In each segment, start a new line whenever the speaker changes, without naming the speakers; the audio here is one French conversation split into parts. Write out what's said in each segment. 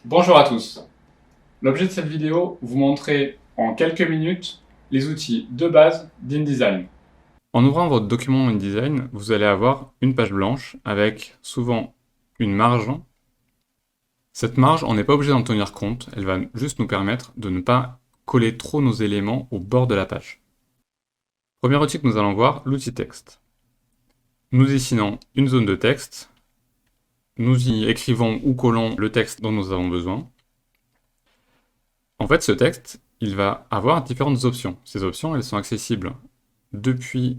Bonjour à tous. L'objet de cette vidéo, vous montrer en quelques minutes les outils de base d'InDesign. En ouvrant votre document InDesign, vous allez avoir une page blanche avec souvent une marge. Cette marge, on n'est pas obligé d'en tenir compte, elle va juste nous permettre de ne pas coller trop nos éléments au bord de la page. Premier outil que nous allons voir, l'outil texte. Nous dessinons une zone de texte, nous y écrivons ou collons le texte dont nous avons besoin. En fait, ce texte, il va avoir différentes options. Ces options, elles sont accessibles depuis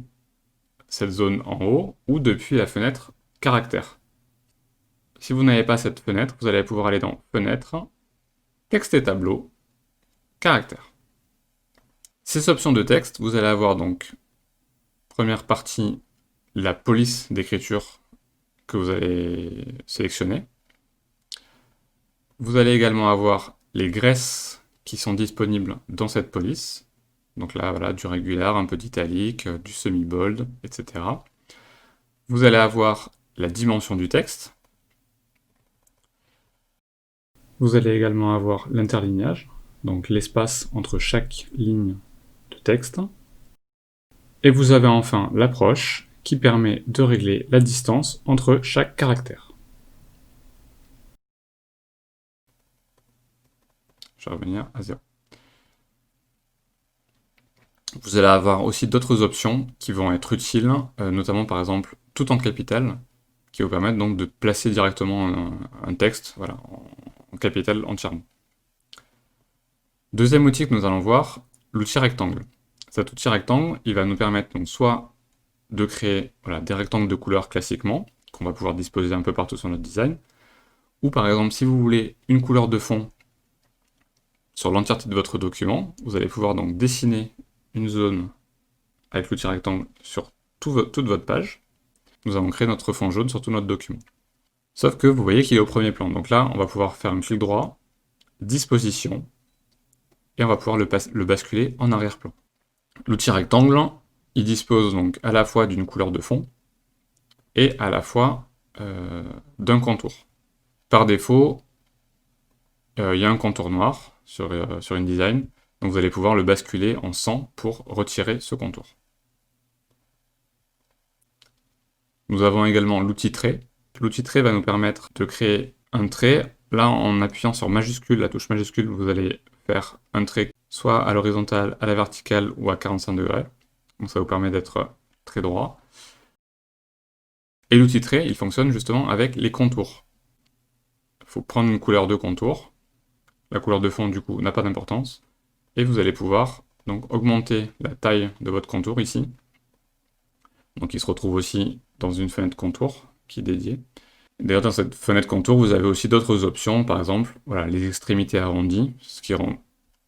cette zone en haut ou depuis la fenêtre caractère. Si vous n'avez pas cette fenêtre, vous allez pouvoir aller dans Fenêtre, Texte et tableau, Caractère. Ces options de texte, vous allez avoir donc, première partie, la police d'écriture que vous allez sélectionner. Vous allez également avoir les graisses qui sont disponibles dans cette police. Donc là, voilà, du régular, un peu d'italique, du semi-bold, etc. Vous allez avoir la dimension du texte. Vous allez également avoir l'interlignage, donc l'espace entre chaque ligne de texte. Et vous avez enfin l'approche, qui permet de régler la distance entre chaque caractère. Je vais revenir à 0. Vous allez avoir aussi d'autres options qui vont être utiles, notamment par exemple tout en capital, qui vous permettre donc de placer directement un texte voilà, en capital entièrement. Deuxième outil que nous allons voir, l'outil rectangle. Cet outil rectangle, il va nous permettre donc soit de créer voilà, des rectangles de couleur classiquement, qu'on va pouvoir disposer un peu partout sur notre design, ou par exemple si vous voulez une couleur de fond sur l'entièreté de votre document, vous allez pouvoir donc dessiner une zone avec l'outil rectangle sur toute votre page. Nous avons créé notre fond jaune sur tout notre document. Sauf que vous voyez qu'il est au premier plan. Donc là, on va pouvoir faire un clic droit, disposition, et on va pouvoir le basculer en arrière-plan. L'outil rectangle, il dispose donc à la fois d'une couleur de fond et à la fois d'un contour. Par défaut, il y a un contour noir sur InDesign, donc vous allez pouvoir le basculer en 100 pour retirer ce contour. Nous avons également l'outil trait. L'outil trait va nous permettre de créer un trait. Là, en appuyant sur majuscule, la touche majuscule, vous allez faire un trait soit à l'horizontale, à la verticale ou à 45 degrés. Donc ça vous permet d'être très droit. Et l'outil trait, il fonctionne justement avec les contours. Il faut prendre une couleur de contour. La couleur de fond, du coup, n'a pas d'importance. Et vous allez pouvoir donc augmenter la taille de votre contour ici. Donc il se retrouve aussi dans une fenêtre contour qui est dédiée. D'ailleurs, dans cette fenêtre contour, vous avez aussi d'autres options, par exemple, voilà, les extrémités arrondies, ce qui rend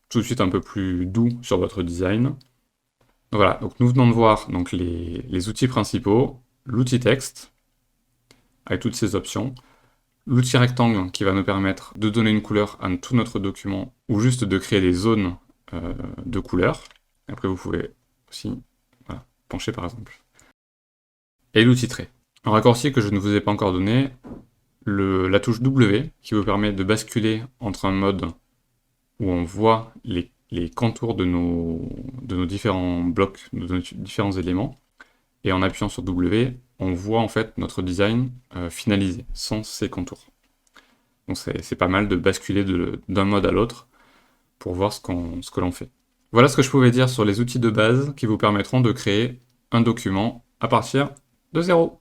tout de suite un peu plus doux sur votre design. Donc voilà, donc nous venons de voir donc, les outils principaux, l'outil texte, avec toutes ces options, l'outil rectangle qui va nous permettre de donner une couleur à tout notre document, ou juste de créer des zones de couleurs. Après, vous pouvez aussi voilà, pencher par exemple. Et l'outil trait. Un raccourci que je ne vous ai pas encore donné, la touche W, qui vous permet de basculer entre un mode où on voit les contours de nos différents blocs, de nos différents éléments, et en appuyant sur W, on voit en fait notre design finalisé, sans ces contours. Donc c'est pas mal de basculer d'un mode à l'autre pour voir ce que l'on fait. Voilà ce que je pouvais dire sur les outils de base qui vous permettront de créer un document à partir de 0.